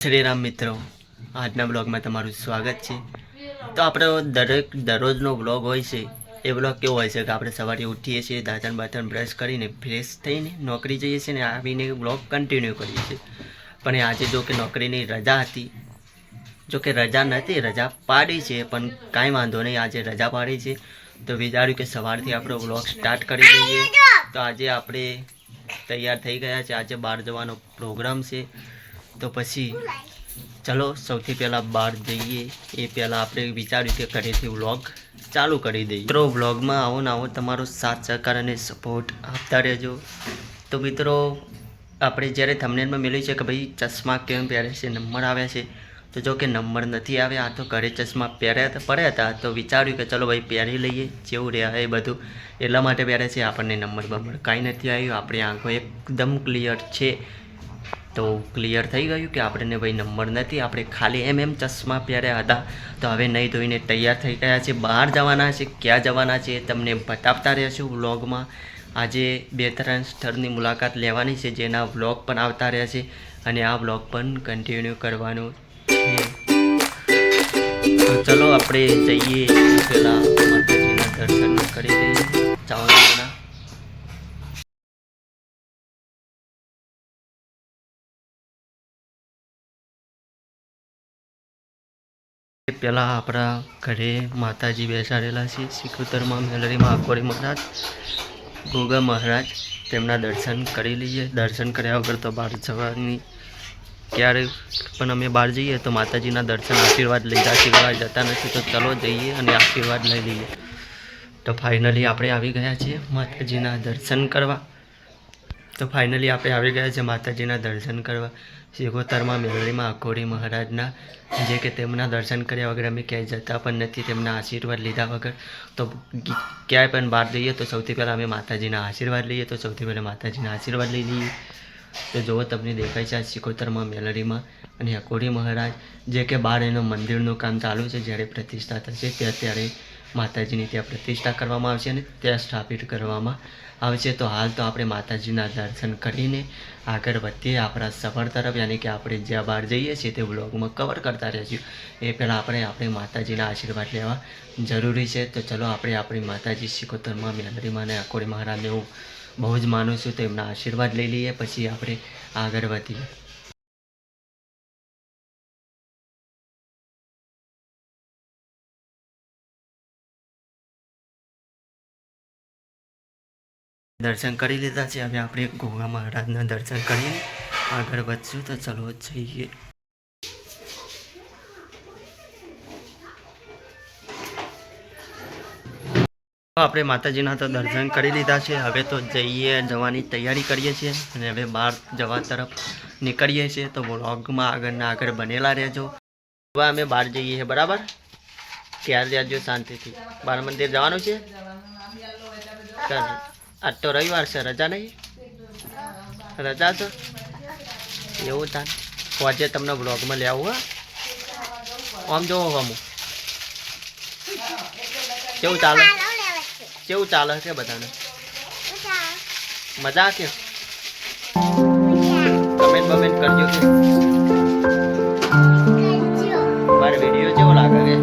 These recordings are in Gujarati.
શ્રીરામ મિત્રો, આજના બ્લોગમાં તમારું સ્વાગત છે। તો આપણો દરરોજનો બ્લોગ હોય છે એ બ્લોગ કેવો હોય છે કે આપણે સવારે ઉઠીએ છીએ, દાંતણ બાતણ બ્રશ કરીને ફ્રેશ થઈને નોકરી જઈએ છીએ ને આવીને બ્લોગ કન્ટિન્યુ કરીએ છીએ। પણ આજે જો કે નોકરીની રજા હતી, જો કે રજા નથી, રજા પાડી છે, પણ કાંઈ વાંધો નહીં, આજે રજા પાડી છે તો વિચાર્યું કે સવારથી આપણો બ્લોગ સ્ટાર્ટ કરી દઈએ। તો આજે આપણે તૈયાર થઈ ગયા છે, આજે બહાર જવાનો પ્રોગ્રામ છે। તો પછી ચલો સૌથી પહેલાં બહાર જઈએ એ પહેલાં આપણે વિચાર્યું કે ઘરેથી વ્લોગ ચાલુ કરી દઈએ। મિત્રો વ્લોગમાં આવો ને આવો તમારો સાથ સહકાર અને સપોર્ટ આપતા રહેજો। તો મિત્રો આપણે જ્યારે થંબનેલમાં મળ્યું છે કે ભાઈ ચશ્મા કેમ પહેરે છે, નંબર આવ્યા છે, તો જો કે નંબર નથી આવ્યા, આ તો ઘરે ચશ્મા પડ્યા હતા તો વિચાર્યું કે ચલો ભાઈ પહેરી લઈએ, જેવું રહ્યા એ બધું એટલા માટે પહેરે છે। આપણને નંબર બમ્બર કાંઈ નથી આવ્યું, આપણી આંખો એકદમ ક્લિયર છે। તો ક્લિયર થઈ ગયું કે આપણને ભાઈ નંબર નથી, આપણે ખાલી એમ ચશ્મા પહેર્યા હતા। તો હવે નહીં ધોઈને તૈયાર થઈ ગયા છે, બહાર જવાના છે। ક્યાં જવાના છે તમને બતાવતા રહેશું વ્લોગમાં। આજે 2-3 સ્થળની મુલાકાત લેવાની છે, જેના વ્લોગ પણ આવતા રહેશે અને આ વ્લોગ પણ કન્ટિન્યુ કરવાનું છે। તો ચલો આપણે જઈએ પહેલાં માતાજીના દર્શન કરી લઈએ ચાવડાના। પહેલાં આપણા ઘરે માતાજી બેસાડેલા છે, સિકોતરમાં મેલડીમાં આકોરી મહારાજ, ગોગા મહારાજ, તેમના દર્શન કરી લઈએ। દર્શન કર્યા વગર તો બહાર જવાની ક્યારે પણ અમે બહાર જઈએ તો માતાજીના દર્શન આશીર્વાદ લીધા સિવાય જતા નથી। તો ચલો જઈએ અને આશીર્વાદ લઈ લઈએ। તો ફાઇનલી આપણે આવી ગયા છીએ માતાજીના દર્શન કરવા। દર્શન કરવા સિકોતરમાં મેલડીમાં આકોરી મહારાજના, જે કે તેમના દર્શન કર્યા વગર અમે ક્યાંય જતા પણ નથી, તેમના આશીર્વાદ લીધા વગર। તો ક્યાંય પણ બહાર જઈએ તો સૌથી પહેલાં અમે માતાજીના આશીર્વાદ લઈએ। તો સૌથી પહેલાં માતાજીના આશીર્વાદ લઈ લઈએ। તો જુઓ તમને દેખાય છે આ સિકોતરમાં મેલડીમાં અને આકોરી મહારાજ, જે કે બહાર એનું મંદિરનું કામ ચાલુ છે, જ્યારે પ્રતિષ્ઠા થશે ત્યારે માતાજીની ત્યાં પ્રતિષ્ઠા કરવામાં આવશે અને ત્યાં સ્થાપિત કરવામાં આવશે। તો હાલ તો આપણે માતાજીના દર્શન કરીને આગળ વધીએ આપણા સફર તરફ, યાની કે આપણે જ્યાં બહાર જઈએ છીએ તે વ્લોગમાં કવર કરતા રહીશું। એ પહેલાં આપણે માતાજીના આશીર્વાદ લેવા જરૂરી છે। તો ચલો આપણે આપણી માતાજી સિકોતરમાં મેલડીમાં અને આકોરી મહારાજને હું બહુ જ માનું છું, તો એમના આશીર્વાદ લઈ લઈએ, પછી આપણે આગળ વધીએ। દર્શન કરી લીધા છે, હવે આપણે ગોગા મહારાજના દર્શન કરીને આગળ વધશું। તો ચલો જઈએ। આપણે માતાજીના તો દર્શન કરી લીધા છે, હવે તો જવાની તૈયારી કરીએ છીએ અને હવે બહાર જવા તરફ નીકળીએ છીએ। તો વ્લોગમાં આગળ બનેલા રહેજો। હવે અમે બહાર જઈએ છીએ, બરાબર? ક્યારે રહેજો શાંતિથી। બાળ મંદિર જવાનું છે, આજ તો રવિવાર છે, રજા નહીં? રજા છે એવું થાય આજે તમને વ્લોગમાં લેવું। હા આમ જોવો અમુક કેવું ચાલે છે બધાને? મજા કે કમેન્ટ કરજો કે મારો વિડીયો કેવો લાગે કે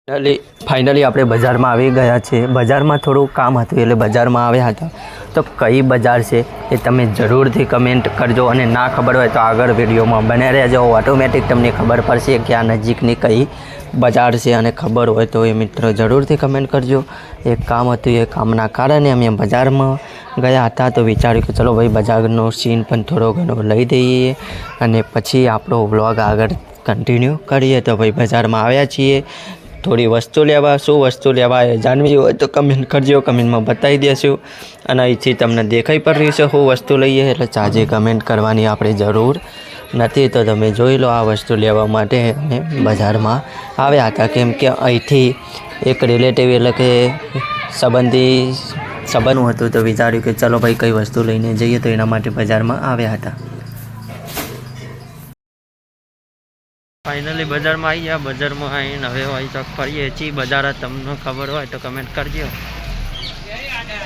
ફાઇનલી આપણે બજારમાં આવી ગયા છીએ. બજારમાં થોડું કામ હતું એટલે બજારમાં આવ્યા હતા. તો કઈ બજાર છે એ તમે જરૂરથી કમેન્ટ કરજો, અને ના ખબર હોય તો આગળ વિડીયોમાં બને રહેજો. ઓટોમેટિક તમને ખબર પડશે કે આ નજીકની કઈ બજાર છે, અને ખબર હોય તો એ મિત્રો જરૂરથી કમેન્ટ કરજો. એક કામ હતું, એ કામના કારણે અમે બજારમાં ગયા હતા. તો વિચાર્યું કે ચલો ભાઈ બજારનો સીન પણ થોડો ઘણો લઈ દઈએ અને પછી આપણો વ્લોગ આગળ કન્ટિન્યુ કરીએ. તો ભાઈ બજારમાં આવ્યા છીએ થોડી વસ્તુ લેવા. શું વસ્તુ લેવા એ જાણવી હોય તો કમેન્ટ કરજો, કમેન્ટમાં બતાવી દેશું. અને અહીંથી તમને દેખાઈ પણ રહ્યું છે શું વસ્તુ લઈએ, એટલે ચાજે કમેન્ટ કરવાની આપણે જરૂર નથી. તો તમે જોઈ લો, આ વસ્તુ લેવા માટે અમે બજારમાં આવ્યા હતા. કેમ કે અહીંથી એક રિલેટિવ એટલે કે સંબંધ હતું. તો વિચાર્યું કે ચલો ભાઈ કઈ વસ્તુ લઈને જઈએ, તો એના માટે બજારમાં આવ્યા હતા. ફાઇનલી બજારમાં આવી ગયા. બજારમાં આવીને હવે વાઈ ચોક ફરીએ છીએ. બજાર તમને ખબર હોય તો કમેન્ટ કરજો,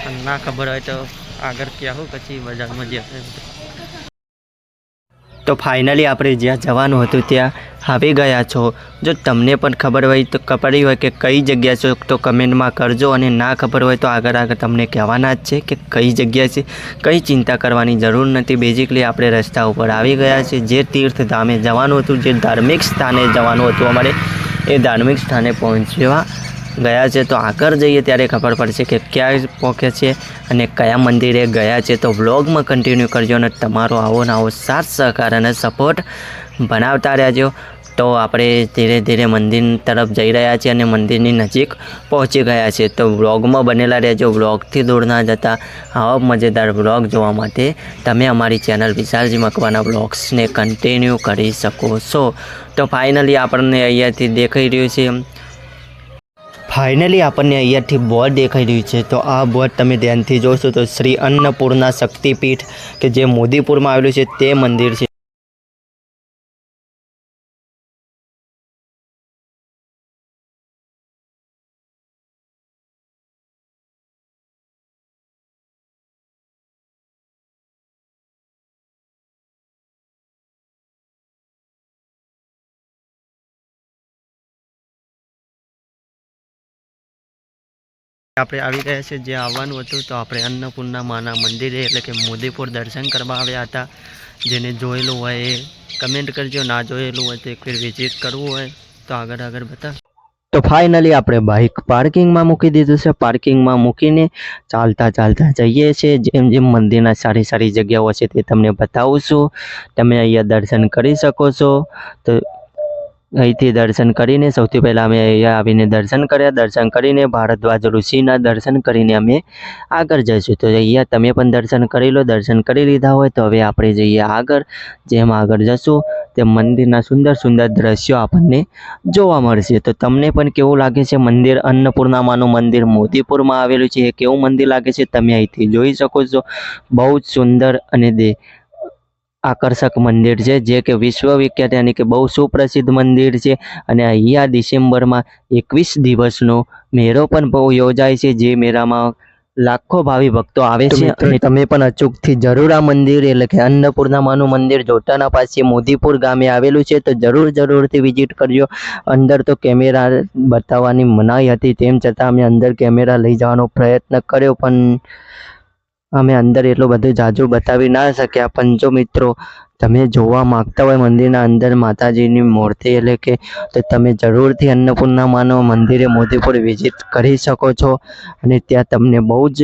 અને ના ખબર હોય તો આગળ ક્યાં પછી બજારમાં જશે. તો ફાઇનલી આપણે જ્યાં જવાનું હતું ત્યાં આવી ગયા છો. જો તમને પણ ખબર હોય તો પડી હોય કે કઈ જગ્યા છે તો કમેન્ટમાં કરજો, અને ના ખબર હોય તો આગળ તમને કહેવાના જ છે કે કઈ જગ્યા છે. કંઈ ચિંતા કરવાની જરૂર નથી. બેઝિકલી આપણે રસ્તા ઉપર આવી ગયા છે. જે તીર્થધામે જવાનું હતું, જે ધાર્મિક સ્થાને જવાનું હતું અમારે, એ ધાર્મિક સ્થાને પહોંચવા ગયા છે. તો આગળ જઈએ ત્યારે ખબર પડશે કે ક્યાં પહોંચે છે અને કયા મંદિરે ગયા છે. તો વ્લોગમાં કન્ટિન્યુ કરજો, અને તમારો આવો ને આવો સાથ સહકાર અને સપોર્ટ બનાવતા રહેજો. તો આપણે ધીરે ધીરે મંદિર તરફ જઈ રહ્યા છીએ અને મંદિરની નજીક પહોંચી ગયા છે. તો વ્લોગમાં બનેલા રહેજો. વ્લોગથી દૂર ના જતા આવા મજેદાર વ્લોગ જોવા માટે તમે અમારી ચેનલ વિશાલજી મકવાના વ્લોગ્સને કન્ટિન્યુ કરી શકો છો. તો ફાઇનલી આપણને અહીંયાથી દેખાઈ રહ્યું છે, અહીંયાથી બોર્ડ દેખાઈ રહ્યું છે. તો આ બોર્ડ તમે ધ્યાનથી જોશો તો શ્રી અન્નપૂર્ણા શક્તિપીઠ કે જે મોદીપુરમાં આવેલું છે તે મંદિર છે. આપણે આવી ગયા છે જે આવવાનું હતું. તો આપણે અન્નપૂર્ણા માના મંદિરે એટલે કે મોદીપુર દર્શન કરવા આવ્યા હતા. જેને જોયેલું હોય એ કમેન્ટ કરજો, ના જોયેલું હોય તો એક ફેર વિઝિટ કરવું હોય તો આગળ બતાવ. તો ફાઇનલી આપણે બાઇક પાર્કિંગમાં મૂકી દીધું છે. પાર્કિંગમાં મૂકીને ચાલતા જઈએ છીએ. જેમ જેમ મંદિરના સારી જગ્યાઓ છે તે તમને બતાવું છું. તમે અહીંયા દર્શન કરી શકો છો. તો અહીંથી દર્શન કરીને સૌથી પહેલાં અમે અહીંયા આવીને દર્શન કર્યા. દર્શન કરીને ભારદ્વાજ ઋષિના દર્શન કરીને અમે આગળ જઈશું. તો અહીંયા તમે પણ દર્શન કરી લો. દર્શન કરી લીધા હોય તો હવે આપણે જઈએ આગળ. જેમ આગળ જશું તેમ મંદિરના સુંદર દ્રશ્યો આપણને જોવા મળશે. તો તમને પણ કેવું લાગે છે મંદિર? અન્નપૂર્ણામાનું મંદિર મોદીપુરમાં આવેલું છે, એ કેવું મંદિર લાગે છે તમે અહીંથી જોઈ શકો છો. બહુ જ સુંદર અને આકર્ષક મંદિર છે, જે કે વિશ્વવિખ્યાત યાની કે બહુ સુપ્રસિદ્ધ મંદિર છે. અને અહીંયા ડિસેમ્બરમાં 21 દિવસનો મેળો પણ બહુ યોજાય છે. જે મેળામાં લાખો ભાવિ ભક્તો આવે છે. અને તમે પણ અચૂકથી જરૂર આ મંદિર એટલે કે અન્નપૂર્ણામાનું મંદિર જોતાના પાસે મોદીપુર ગામે આવેલું છે. તો જરૂરથી વિઝિટ કરજો. અંદર તો કેમેરા બતાવવાની મનાઈ હતી, તેમ છતાં અમે અંદર કેમેરા લઈ જવાનો પ્રયત્ન કર્યો, પણ અમે અંદર એટલું બધું જાજુ બતાવી ના શક્યા. પણ જો મિત્રો તમે જોવા માંગતા હોય મંદિરના અંદર માતાજીની મૂર્તિ એટલે કે, તો તમે જરૂરથી અન્નપૂર્ણામાના મંદિરે મોદીપુર વિઝિટ કરી શકો છો. અને ત્યાં તમને બહુ જ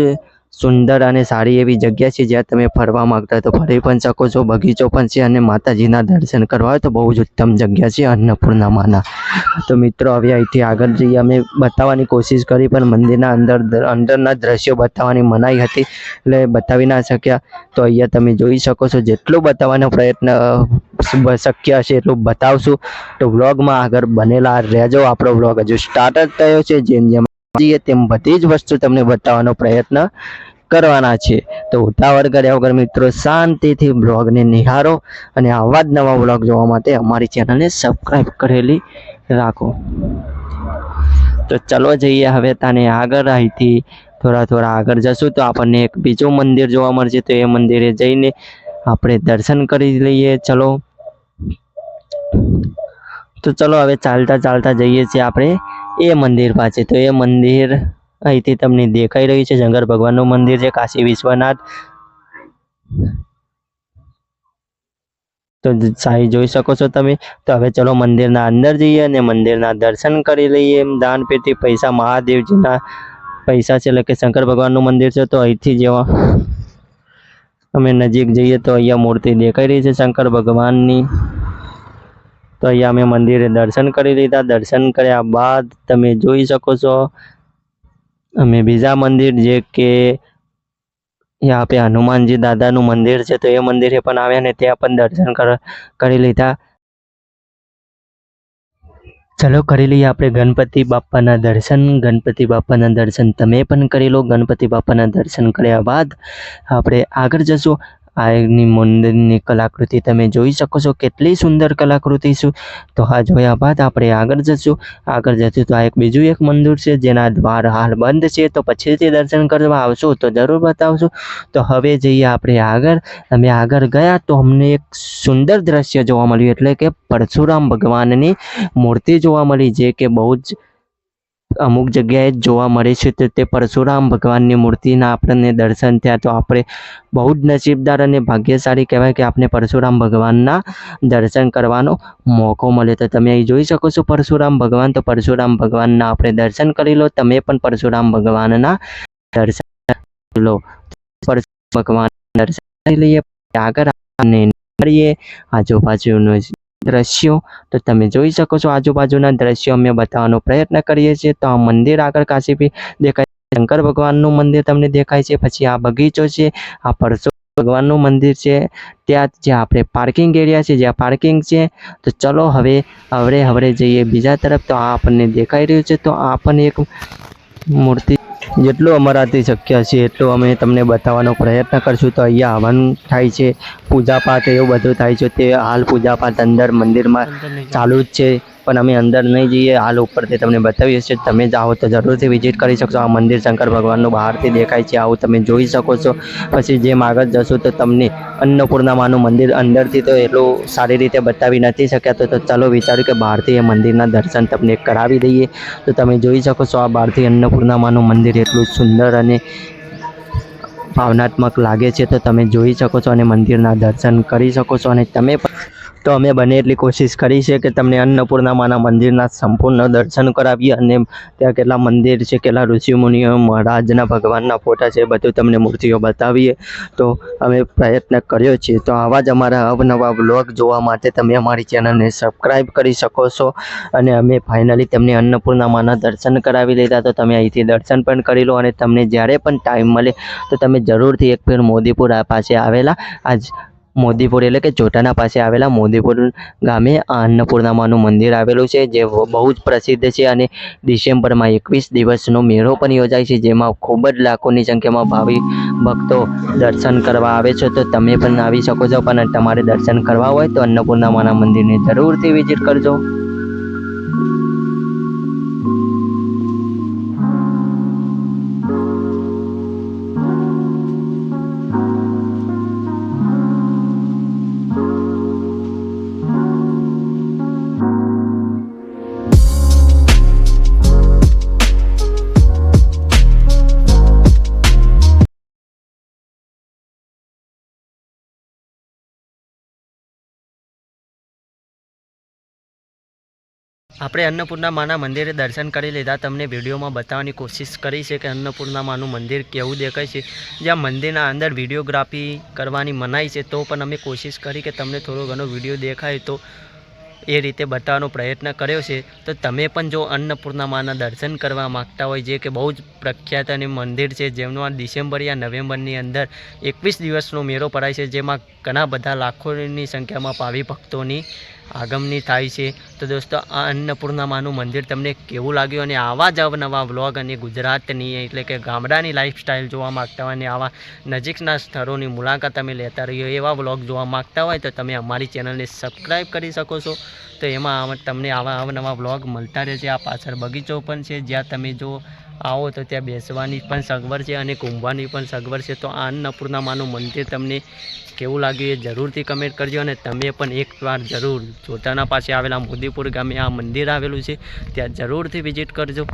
સુંદર અને સારી એવી જગ્યા છે, જ્યાં તમે ફરવા માંગતા હોય તો ફરી પણ શકો છો. બગીચો પણ છે, અને માતાજીના દર્શન કરવા હોય તો બહુ જ ઉત્તમ જગ્યા છે અન્નપૂર્ણામાના. તો મિત્રો હવે અહીંથી આગળ જઈએ. અમે બતાવવાની કોશિશ કરી, પણ મંદિરના અંદરના દ્રશ્યો બતાવવાની મનાઈ હતી એટલે બતાવી ના શક્યા. તો અહીંયા તમે જોઈ શકો છો, જેટલું બતાવવાનો પ્રયત્ન શક્ય હશે એટલું બતાવશું. તો વ્લોગમાં આગળ બનેલા રહેજો. આપણો વ્લોગ હજુ સ્ટાર્ટ જ થયો છે. જેમ જઈએ તેમ બધી જ વસ્તુ તમને બતાવવાનો પ્રયત્ન કરવાના છે. તો ઉતાવળ કર્યા વગર મિત્રો શાંતિથી બ્લોગને નિહાળો, અને આવા જ નવા વ્લોગ જોવા માટે અમારી ચેનલને સબસ્ક્રાઈબ કરેલી રાખો. તો ચલો જઈએ હવે તાને આગળ. અહીંથી થોડા આગળ જશું તો આપણને એક બીજું મંદિર જોવા મળશે. તો એ મંદિરે જઈને આપણે દર્શન કરી લઈએ. તો ચલો હવે ચાલતા જઈએ છીએ આપણે એ મંદિર પાસે. તો એ મંદિર અહીંથી તમને દેખાઈ રહ્યું છે. શંકર ભગવાનનું મંદિર છે, કાશી વિશ્વનાથ. તો સાઈ જોઈ શકો છો તમે. તો હવે ચલો મંદિરના અંદર જઈએ અને મંદિરના દર્શન કરી લઈએ. દાન પેટી પૈસા મહાદેવજીના પૈસા છે, એટલે કે શંકર ભગવાનનું મંદિર છે. તો અહીંથી જેવા અમે નજીક જઈએ તો અહીંયા મૂર્તિ દેખાઈ રહી છે શંકર ભગવાનની. તો અહીંયા અમે મંદિરે દર્શન કરી લીધા. દર્શન કર્યા બાદ તમે જોઈ શકો છો અમે બીજા મંદિર જે કે यहाँ पे हनुमानजी दादाનું મંદિર છે, તો એ મંદિરે પણ આવ્યા ને ત્યાં પણ દર્શન કરી લીધા. ચલો કરી લઈએ આપણે ગણપતિ બાપ્પાના દર્શન. ગણપતિ બાપ્પાના દર્શન તમે પણ કરી લો. ગણપતિ બાપ્પાના દર્શન કર્યા બાદ આપણે આગળ જશું. આની મંદિરની કલાકૃતિ તમે જોઈ શકો છો, કેટલી સુંદર કલાકૃતિ છે. તો આ જોયા બાદ આપણે આગળ જશું. તો આ બીજું એક મંદિર છે જેના દ્વાર હાલ બંધ છે, તો પછીથી દર્શન કરવા આવશું તો જરૂર બતાવશું. તો હવે જઈએ આપણે આગળ. અમે આગળ ગયા તો અમને એક સુંદર દ્રશ્ય જોવા મળ્યું, એટલે કે પરશુરામ ભગવાનની મૂર્તિ જોવા મળી, જે કે બહુ જ અમુક જગ્યાએ જ જોવા મળે છે. તો તે પરશુરામ ભગવાનની મૂર્તિના આપણને દર્શન થયા. તો આપણે બહુ જ નસીબદાર અને ભાગ્યશાળી કહેવાય કે આપણે પરશુરામ ભગવાનના દર્શન કરવાનો મોકો મળે. તો તમે અહીં જોઈ શકો છો પરશુરામ ભગવાન. તો પરશુરામ ભગવાનના આપણે દર્શન કરી લો. તમે પણ પરશુરામ ભગવાનના દર્શન કરી લો. પરશુરામ ભગવાન દર્શન કરી લઈએ. આગળ કરીએ આજુબાજુનું દ્રશ્યો. તો તમે જોઈ શકો છો આજુબાજુના દ્રશ્યો અમે બતાવવાનો પ્રયત્ન કરીએ છીએ. તો આ મંદિર આગળ કાશી બી દેખાય, શંકર ભગવાનનું મંદિર તમને દેખાય છે. પછી આ બગીચો છે, આ પરશુરામ ભગવાનનું મંદિર છે. ત્યાં જે આપણે પાર્કિંગ એરિયા છે, જ્યાં પાર્કિંગ છે. તો ચલો હવે જઈએ બીજા તરફ. તો આ આપણને દેખાઈ રહ્યું છે. તો આ પણ એક મૂર્તિ, જેટલું અમારાથી શક્ય છે એટલું અમે તમને બતાવવાનો પ્રયત્ન કરશું. તો અહીંયા હવન થાય છે, પૂજાપાઠ એવું બધું થાય છે. તે હાલ પૂજાપાઠ અંદર મંદિરમાં ચાલુ જ છે, પણ અમે અંદર નહીં જઈએ. હાલ ઉપરથી તમને બતાવીએ છીએ. તમે જાઓ તો જરૂરથી વિઝિટ કરી શકશો. આ મંદિર શંકર ભગવાનનું બહારથી દેખાય છે, આવું તમે જોઈ શકો છો. પછી જેમ આગળ જશો તો તમને અન્નપૂર્ણામાનું મંદિર અંદરથી તો એટલું સારી રીતે બતાવી નથી શક્યા. તો ચાલો વિચાર્યું કે બહારથી એ મંદિરના દર્શન તમને કરાવી દઈએ. તો તમે જોઈ શકો છો આ બહારથી અન્નપૂર્ણામાનું મંદિર એટલું સુંદર અને ભાવનાત્મક લાગે છે. તો તમે જોઈ શકો છો અને મંદિરના દર્શન કરી શકો છો. અને તમે તો અમે બને એટલી કોશિશ કરી છે કે તમને અન્નપૂર્ણામાના મંદિરના સંપૂર્ણ દર્શન કરાવીએ. અને ત્યાં કેટલા મંદિર છે, કેટલા ઋષિમુનિઓ મહારાજના ભગવાનના ફોટા છે, બધું તમને મૂર્તિઓ બતાવીએ. તો અમે પ્રયત્ન કર્યો છે. તો આવા જ અમારા અવનવા વ્લોગ જોવા માટે તમે અમારી ચેનલને સબસ્ક્રાઈબ કરી શકો છો. અને અમે ફાઇનલી તમને અન્નપૂર્ણામાના દર્શન કરાવી લીધા. તો તમે અહીંથી દર્શન પણ કરી લો. અને તમને જ્યારે પણ ટાઈમ મળે તો તમે જરૂરથી એક ફેર મોદીપુર પાસે આવેલા મોદીપુર એટલે કે ચોટાના પાસે આવેલા મોદીપુર ગામે આ અન્નપૂર્ણામાનું મંદિર આવેલું છે, જે બહુ જ પ્રસિદ્ધ છે. અને ડિસેમ્બરમાં 21 દિવસનો મેળો પણ યોજાય છે, જેમાં ખૂબ જ લાખોની સંખ્યામાં ભાવિક ભક્તો દર્શન કરવા આવે છે. તો તમે પણ આવી શકો છો, પણ તમારે દર્શન કરવા હોય તો અન્નપૂર્ણામાના મંદિરને જરૂરથી વિઝિટ કરજો. આપણે અન્નપૂર્ણામાના મંદિરે દર્શન કરી લીધા. તમને વિડીયોમાં બતાવવાની કોશિશ કરી છે કે અન્નપૂર્ણામાનું મંદિર કેવું દેખાય છે. જ્યાં મંદિરના અંદર વિડીયોગ્રાફી કરવાની મનાઈ છે, તો પણ અમે કોશિશ કરી કે તમને થોડો ઘણો વિડીયો દેખાય તો એ રીતે બતાવવાનો પ્રયત્ન કર્યો છે. તો તમે પણ જો અન્નપૂર્ણામાના દર્શન કરવા માગતા હોય, જે કે બહુ જ પ્રખ્યાત અને મંદિર છે, જેમનું આ ડિસેમ્બર યા નવેમ્બરની અંદર 21 દિવસનો મેળો ભરાય છે, જેમાં ઘણા બધા લાખોની સંખ્યામાં ભાવિ ભક્તોની આગમની થાય છે. તો દોસ્તો આ અન્નપૂર્ણામાનું મંદિર તમને કેવું લાગ્યું, અને આવા જ અવનવા વ્લોગ અને ગુજરાતની એટલે કે ગામડાની લાઈફસ્ટાઈલ જોવા માગતા હોય અને આવા નજીકના સ્થળોની મુલાકાત તમે લેતા રહીએ એવા વ્લોગ જોવા માગતા હોય તો તમે અમારી ચેનલને સબસ્ક્રાઈબ કરી શકો છો. તો એમાં તમને આવા અવનવા વ્લોગ મળતા રહેશે. આ પાછળ બગીચો પણ છે, જ્યાં તમે જો આવો તો ત્યાં બેસવાની પણ સગવડ છે અને ઘૂમવાની પણ સગવડ છે. તો આ અન્નપૂર્ણા માનું મંદિર તમને કેવું લાગ્યું એ જરૂરથી કમેન્ટ કરજો અને તમે પણ એકવાર જરૂર જોતાના પાસે આવેલા મોદીપુર ગામે આ મંદિર આવેલું છે ત્યાં જરૂરથી વિઝિટ કરજો.